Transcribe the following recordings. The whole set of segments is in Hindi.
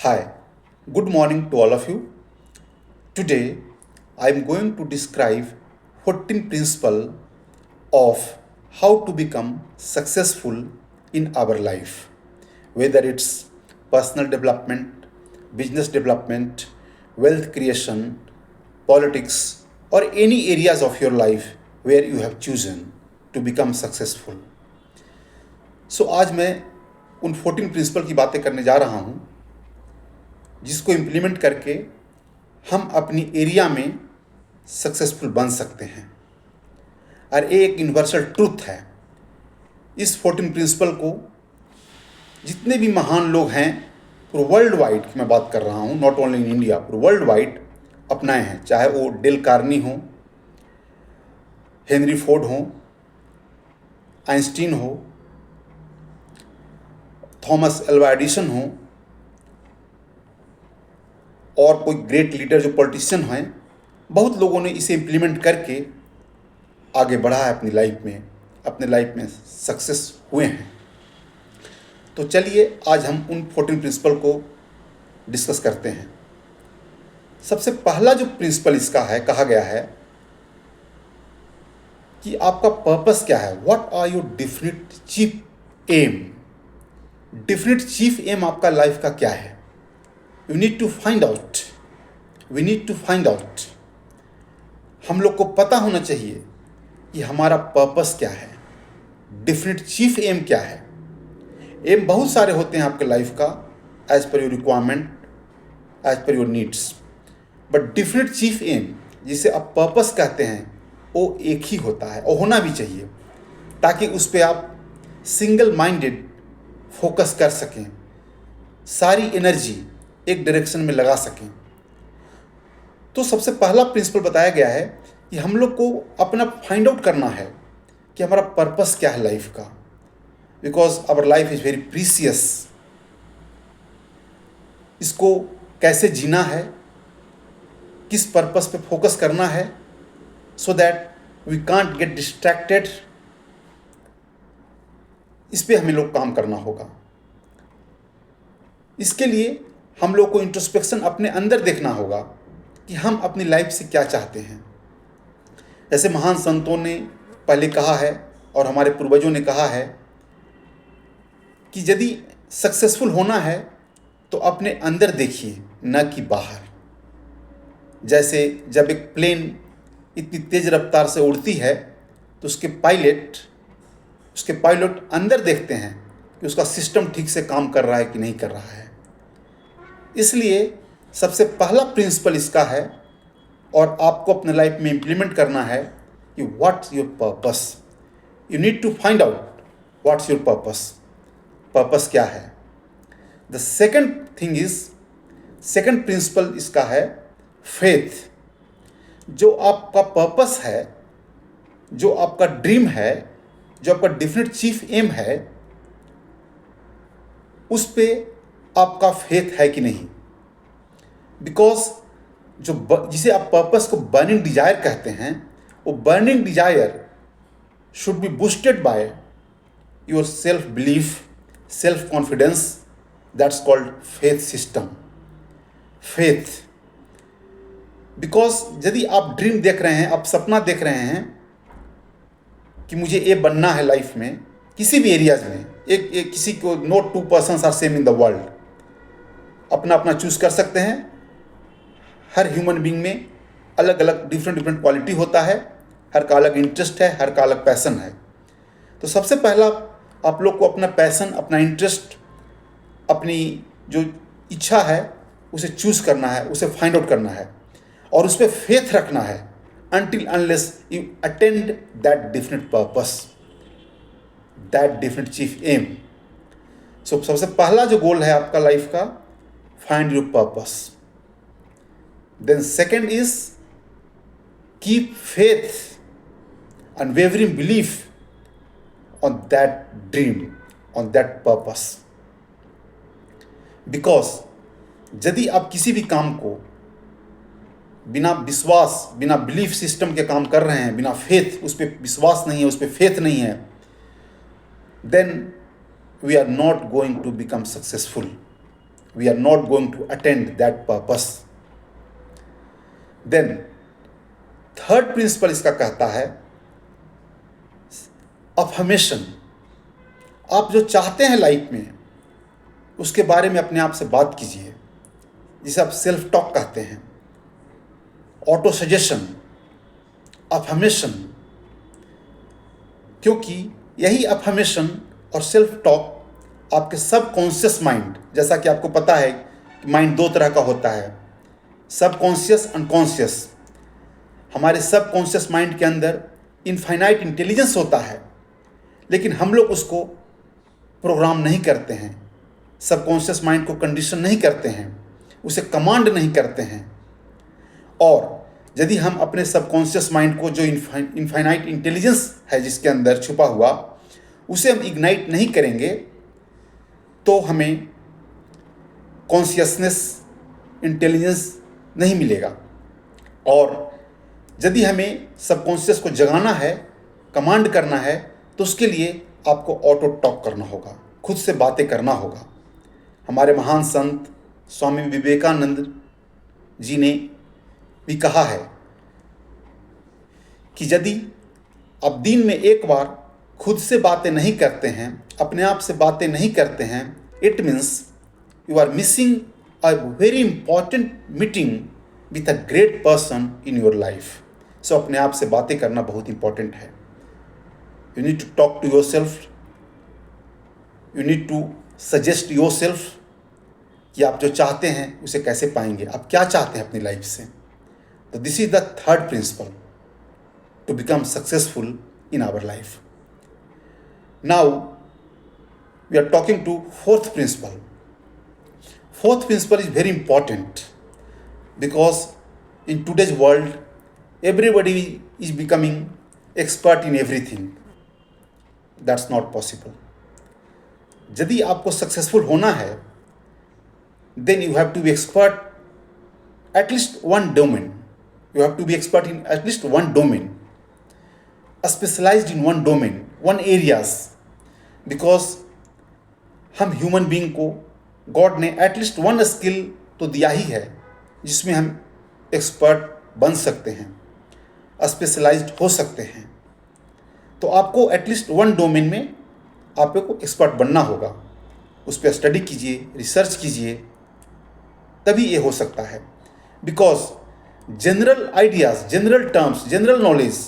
Hi, good morning to all of you. Today I am going to describe 14 principles of how to become successful in our life, whether it's personal development, business development, wealth creation, politics, or any areas of your life where you have chosen to become successful. आज मैं उन 14 प्रिंसिपल की बातें करने जा रहा हूँ जिसको इम्प्लीमेंट करके हम अपनी एरिया में सक्सेसफुल बन सकते हैं। और ये एक यूनिवर्सल ट्रूथ है। इस 14 प्रिंसिपल को जितने भी महान लोग हैं पूरे वर्ल्ड वाइड की मैं बात कर रहा हूँ, नॉट ओनली इन इंडिया, पूरे वर्ल्ड वाइड अपनाए हैं। चाहे वो डेल कार्नी हो, हेनरी फोर्ड हो, आइंस्टीन हो, थॉमस एल्वा एडिसन हो, और कोई ग्रेट लीडर जो पॉलिटिशियन हैं, बहुत लोगों ने इसे इम्प्लीमेंट करके आगे बढ़ा है अपने लाइफ में सक्सेस हुए हैं। तो चलिए आज हम उन 14 प्रिंसिपल को डिस्कस करते हैं। सबसे पहला जो प्रिंसिपल इसका है, कहा गया है कि आपका पर्पस क्या है, what are your definite chief aim. Definite chief aim आपका लाइफ का क्या है? We need to find out. हम लोग को पता होना चाहिए कि हमारा पर्पस क्या है, डेफिनेट चीफ एम क्या है। एम बहुत सारे होते हैं आपके लाइफ का, as per your requirement, as per your needs, but definite chief aim जिसे आप पर्पस कहते हैं वो एक ही होता है और होना भी चाहिए, ताकि उस पर आप सिंगल माइंडेड फोकस कर सकें, सारी एनर्जी एक डायरेक्शन में लगा सकें। तो सबसे पहला प्रिंसिपल बताया गया है कि हम लोग को अपना फाइंड आउट करना है कि हमारा पर्पस क्या है लाइफ का, because our life is very precious. इसको कैसे जीना है, किस पर्पस पे फोकस करना है, so that we can't get distracted. इस पे हमें लोग काम करना होगा। इसके लिए हम लोग को इंट्रोस्पेक्शन अपने अंदर देखना होगा कि हम अपनी लाइफ से क्या चाहते हैं। जैसे महान संतों ने पहले कहा है और हमारे पूर्वजों ने कहा है कि यदि सक्सेसफुल होना है तो अपने अंदर देखिए, न कि बाहर। जैसे जब एक प्लेन इतनी तेज रफ्तार से उड़ती है तो उसके पायलट अंदर देखते हैं कि उसका सिस्टम ठीक से काम कर रहा है कि नहीं कर रहा है। इसलिए सबसे पहला प्रिंसिपल इसका है और आपको अपने लाइफ में इम्प्लीमेंट करना है कि what's your purpose. You need to find out what's your purpose क्या है। द सेकंड प्रिंसिपल इसका है फेथ। जो आपका पर्पस है, जो आपका ड्रीम है, जो आपका डेफिनेट चीफ एम है, उस पे आपका फेथ है कि नहीं। बिकॉज जिसे आप पर्पस को बर्निंग डिजायर कहते हैं, वो burning desire should be boosted by your self belief, self confidence. That's called faith system. Faith, because यदि आप ड्रीम देख रहे हैं, आप सपना देख रहे हैं कि मुझे ये बनना है लाइफ में, किसी भी एरियाज में, एक किसी को, no two persons are same in the world. अपना अपना चूज कर सकते हैं। हर ह्यूमन बीइंग में अलग अलग डिफरेंट क्वालिटी होता है, हर का अलग इंटरेस्ट है, हर का अलग पैसन है। तो सबसे पहला आप लोग को अपना पैसन, अपना इंटरेस्ट, अपनी जो इच्छा है उसे चूज करना है, उसे फाइंड आउट करना है और उस पर फेथ रखना है until unless you attend that definite purpose, that definite chief aim. So सबसे पहला जो गोल है आपका लाइफ का, find your purpose. Then second is keep faith, unwavering belief on that dream, on that purpose. Because यदि आप किसी भी काम को बिना विश्वास, बिना बिलीफ सिस्टम के काम कर रहे हैं, बिना फेथ, उस पर विश्वास नहीं है, उस पर फेथ नहीं है, then we are not going to become successful. we are not going to attain that purpose. Then third principle इसका कहता है अफर्मेशन. आप जो चाहते हैं लाइफ में उसके बारे में अपने आप से बात कीजिए, जिसे आप सेल्फ टॉक कहते हैं. ऑटो सजेशन, अफर्मेशन, क्योंकि यही अफर्मेशन और सेल्फ टॉक आपके सबकॉन्शियस माइंड, जैसा कि आपको पता है कि माइंड दो तरह का होता है, सबकॉन्शियस, अनकॉन्शियस. हमारे सबकॉन्शियस माइंड के अंदर इनफाइनाइट इंटेलिजेंस होता है, लेकिन हम लोग उसको प्रोग्राम नहीं करते हैं, सबकॉन्शियस माइंड को कंडीशन नहीं करते हैं, उसे कमांड नहीं करते हैं. और यदि हम अपने सबकॉन्शियस माइंड को, जो इनफाइनाइट इंटेलिजेंस है जिसके अंदर छुपा हुआ, उसे हम इग्नाइट नहीं करेंगे, तो हमें कॉन्शियसनेस, इंटेलिजेंस नहीं मिलेगा. और यदि हमें सबकॉन्शियस को जगाना है, कमांड करना है, तो उसके लिए आपको ऑटो टॉक करना होगा, खुद से बातें करना होगा. हमारे महान संत स्वामी विवेकानंद जी ने भी कहा है कि यदि आप दिन में एक बार खुद से बातें नहीं करते हैं, अपने आप से बातें नहीं करते हैं, it means you are missing a very important meeting with a great person in your life. So अपने आप से बातें करना बहुत इंपॉर्टेंट है. You need to talk to yourself, you need to suggest yourself कि आप जो चाहते हैं उसे कैसे पाएंगे, आप क्या चाहते हैं अपनी लाइफ से. तो this is the third principle to become successful in our life. Now we are talking to fourth principle. Fourth principle is very important because in today's world, everybody is becoming expert in everything. That's not possible. यदि आपको सक्सेसफुल होना है, then you have to be expert at least one domain. You have to be expert in at least one domain, specialized in one domain, one areas, because हम ह्यूमन बीइंग को गॉड ने एटलीस्ट वन स्किल तो दिया ही है जिसमें हम एक्सपर्ट बन सकते हैं, स्पेशलाइज्ड हो सकते हैं. तो आपको एटलीस्ट वन डोमेन में आपको एक्सपर्ट बनना होगा. उस पर स्टडी कीजिए, रिसर्च कीजिए, तभी ये हो सकता है. Because general ideas, general terms, general knowledge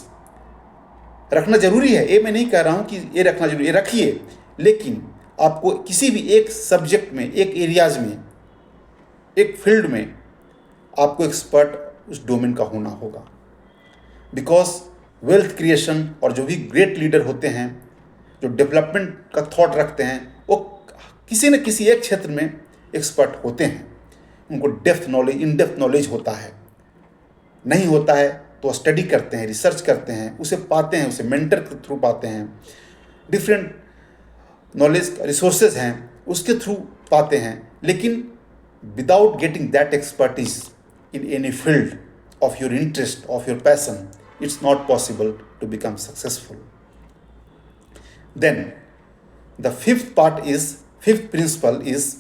रखना ज़रूरी है. ये मैं नहीं कह रहा हूँ कि ये रखना जरूरी है, रखिए, लेकिन आपको किसी भी एक सब्जेक्ट में, एक एरियाज में, एक फील्ड में आपको एक्सपर्ट उस डोमेन का होना होगा. बिकॉज वेल्थ क्रिएशन और जो भी ग्रेट लीडर होते हैं, जो डेवलपमेंट का थॉट रखते हैं, वो किसी न किसी एक क्षेत्र में एक्सपर्ट होते हैं. उनको depth knowledge, in depth knowledge होता है. नहीं होता है तो स्टडी करते हैं, रिसर्च करते हैं, उसे पाते हैं, उसे मेंटर के थ्रू पाते हैं. डिफरेंट नॉलेज रिसोर्सेज हैं उसके थ्रू पाते हैं. लेकिन without getting that expertise in any field of your interest, of your passion, it's not possible to become successful. Then the fifth principle is